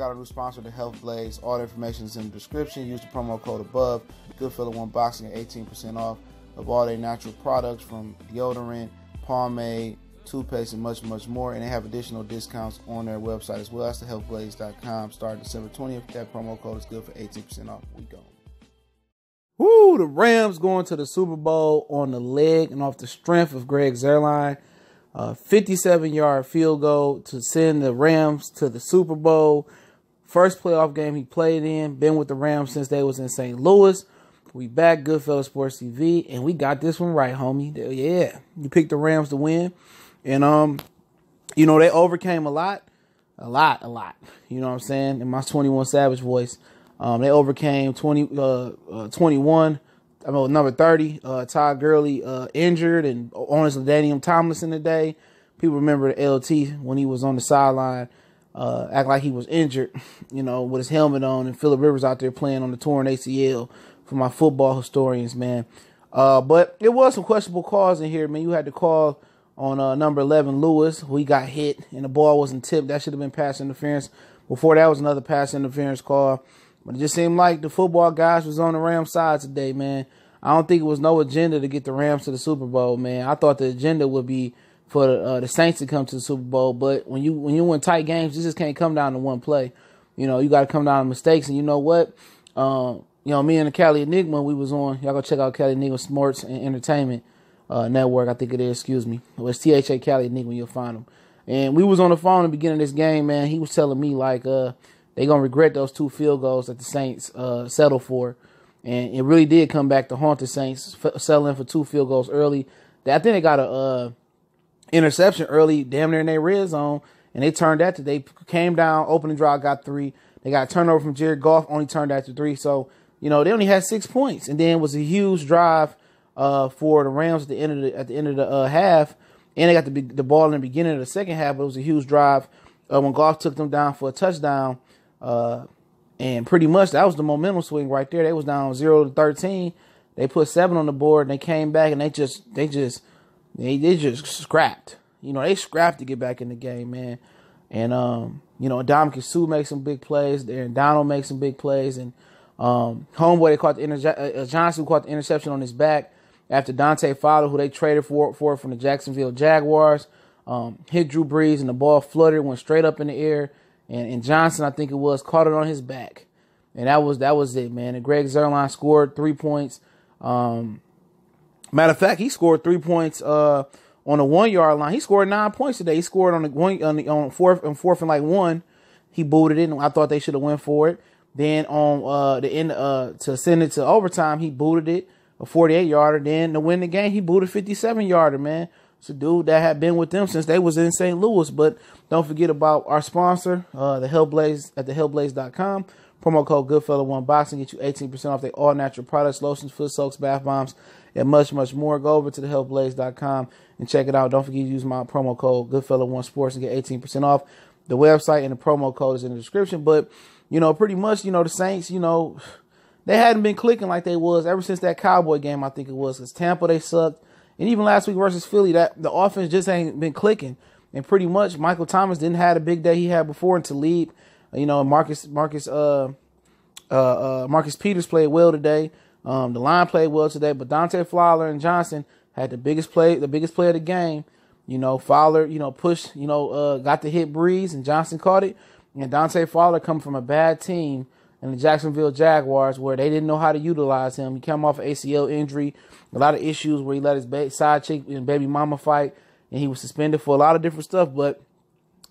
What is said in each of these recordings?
out our new sponsor, the Health Blaze. All the information is in the description. Use the promo code above. Goodfella1 Boxing at 18% off of all their natural products from deodorant, pomade, toothpaste, and much, much more. And they have additional discounts on their website as well. That's thehealthblaze.com. Starting December 20th. That promo code is good for 18% off. We go. Woo! The Rams going to the Super Bowl on the leg and off the strength of Greg Zuerlein. 57-yard field goal to send the Rams to the Super Bowl. First playoff game he played in. Been with the Rams since they was in St. Louis. We back, Goodfellas Sports TV, and we got this one right, homie. Yeah, you picked the Rams to win. And, you know, they overcame a lot. You know what I'm saying? In my 21 Savage voice. They overcame 21. Number 30, Todd Gurley injured, and honestly, Daniel Tomlinson today. People remember the LT when he was on the sideline, act like he was injured, you know, with his helmet on, and Phillip Rivers out there playing on the torn ACL for my football historians, man. But it was some questionable calls in here, man. You had to call on number 11, Lewis, who he got hit, and the ball wasn't tipped. That should have been pass interference. Before that was another pass interference call. But it just seemed like the football guys was on the Rams side today, man. I don't think it was no agenda to get the Rams to the Super Bowl, man. I thought the agenda would be for the Saints to come to the Super Bowl. But when you win tight games, you just can't come down to one play. You know, you got to come down to mistakes. And you know what? You know, me and the Cali Enigma, we was on. Y'all go check out Cali Enigma Sports and Entertainment Network. I think it is. Excuse me. It was THA Cali Enigma. You'll find them. And we was on the phone at the beginning of this game, man. He was telling me like they gonna regret those 2 field goals that the Saints settled for. And it really did come back to haunt the Saints, settling for 2 field goals early. I think they got a interception early, damn near in their red zone, and they turned that to. They came down, opening drive, got 3. They got a turnover from Jared Goff, only turned that to 3. So, you know, they only had 6 points, and then it was a huge drive for the Rams at the end of the half, and they got the ball in the beginning of the second half. But it was a huge drive when Goff took them down for a touchdown. And pretty much that was the momentum swing right there. They was down 0-13. They put 7 on the board, and they came back, and they just scrapped. You know, they scrapped to get back in the game, man. And you know, Ndamukong Suh makes some big plays. Aaron Donald makes some big plays, and homeboy they caught the Johnson caught the interception on his back after Dante Fowler, who they traded for from the Jacksonville Jaguars, hit Drew Brees, and the ball fluttered, went straight up in the air. And Johnson, I think it was, caught it on his back. And that was it, man. And Greg Zuerlein scored 3 points. Matter of fact, he scored 3 points on the 1 yard line. He scored 9 points today. He scored on fourth and like 1. He booted it, and I thought they should have went for it. Then on the end to send it to overtime, he booted it, a 48-yarder. Then to win the game, he booted a 57-yarder, man. It's a dude that had been with them since they was in St. Louis. But don't forget about our sponsor, the Health Blaze at thehealthblaze.com. Promo code Goodfella1 Boxing get you 18% off their all natural products, lotions, foot soaks, bath bombs, and much, much more. Go over to thehealthblaze.com and check it out. Don't forget to use my promo code Goodfella1 Sports and get 18% off. The website and the promo code is in the description. But, you know, pretty much, you know, the Saints, you know, they hadn't been clicking like they was ever since that Cowboy game, I think it was. Because Tampa, they sucked. And even last week versus Philly, that the offense just ain't been clicking. And pretty much Michael Thomas didn't have the big day he had before, and Talib, you know, Marcus Peters played well today. The line played well today, but Dante Fowler and Johnson had the biggest play of the game. You know, Fowler, you know, pushed, you know, got to hit Breeze, and Johnson caught it. And Dante Fowler come from a bad team in the Jacksonville Jaguars where they didn't know how to utilize him. He came off an ACL injury, a lot of issues where he let his side chick and baby mama fight, and he was suspended for a lot of different stuff. But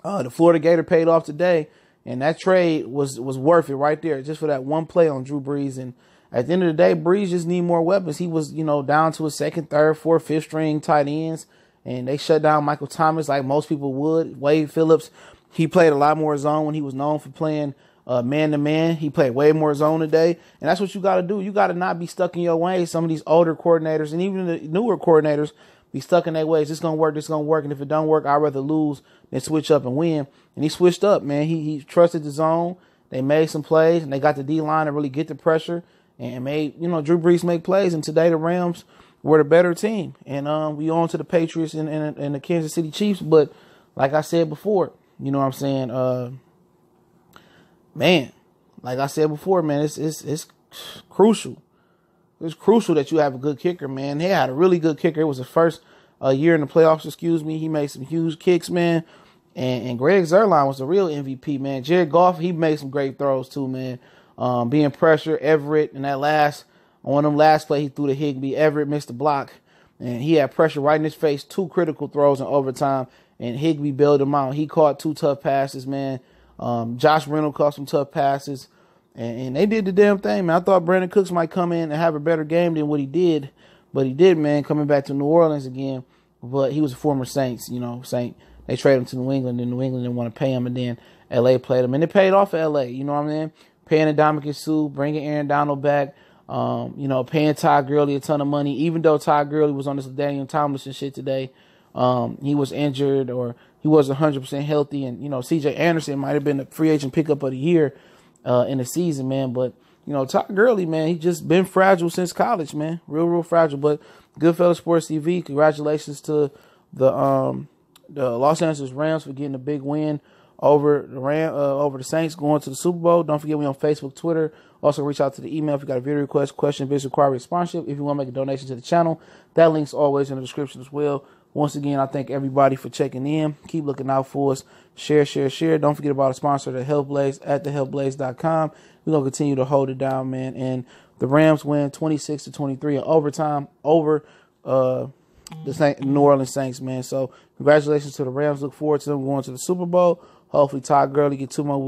the Florida Gator paid off today, and that trade was worth it right there just for that one play on Drew Brees. And at the end of the day, Brees just need more weapons. He was, you know, down to his second, third, fourth, fifth string tight ends, and they shut down Michael Thomas like most people would. Wade Phillips, he played a lot more zone when he was known for playing man-to-man. He played way more zone today, and that's what you got to do. You got to not be stuck in your ways. Some of these older coordinators and even the newer coordinators be stuck in their ways. This going to work, this going to work, and if it don't work, I'd rather lose than switch up and win. And he switched up, man. He trusted the zone. They made some plays, and they got the D-line to really get the pressure and made, you know, Drew Brees make plays. And today the Rams were the better team. And we on to the Patriots and the Kansas City Chiefs. But like I said before, you know what I'm saying, man, like I said before, man, it's crucial. It's crucial that you have a good kicker, man. He had a really good kicker. It was the first year in the playoffs, He made some huge kicks, man. And Greg Zuerlein was the real MVP, man. Jared Goff, he made some great throws too, man. Being pressure, Everett, and on them last play, he threw to Higbee. Everett missed the block, and he had pressure right in his face. 2 critical throws in overtime, and Higbee bailed him out. He caught 2 tough passes, man. Josh Reynolds caught some tough passes, and they did the damn thing, man. I thought Brandon Cooks might come in and have a better game than what he did, but he did, man, coming back to New Orleans again. But he was a former Saints, Saint. They traded him to New England, and New England didn't want to pay him, and then L.A. played him, and it paid off for L.A., you know what I mean? Paying Ndamukong Suh, bringing Aaron Donald back, paying Todd Gurley a ton of money, even though Todd Gurley was on this Daniel Tomlinson shit today. He was injured, or he wasn't 100% healthy, and, C.J. Anderson might have been the free agent pickup of the year in the season, man. But, Todd Gurley, man, he just been fragile since college, man. Real fragile. But Goodfellas Sports TV, congratulations to the Los Angeles Rams for getting a big win over the Saints, going to the Super Bowl. Don't forget, we on Facebook, Twitter. Also, reach out to the email if you got a video request, question, visit, require sponsorship. If you want to make a donation to the channel, that link's always in the description as well. Once again, I thank everybody for checking in. Keep looking out for us. Share. Don't forget about our sponsor, the Health Blaze, at thehealthblaze.com. We're going to continue to hold it down, man. And the Rams win 26-23 in overtime over the New Orleans Saints, man. So congratulations to the Rams. Look forward to them going to the Super Bowl. Hopefully Todd Gurley get 2 more weeks.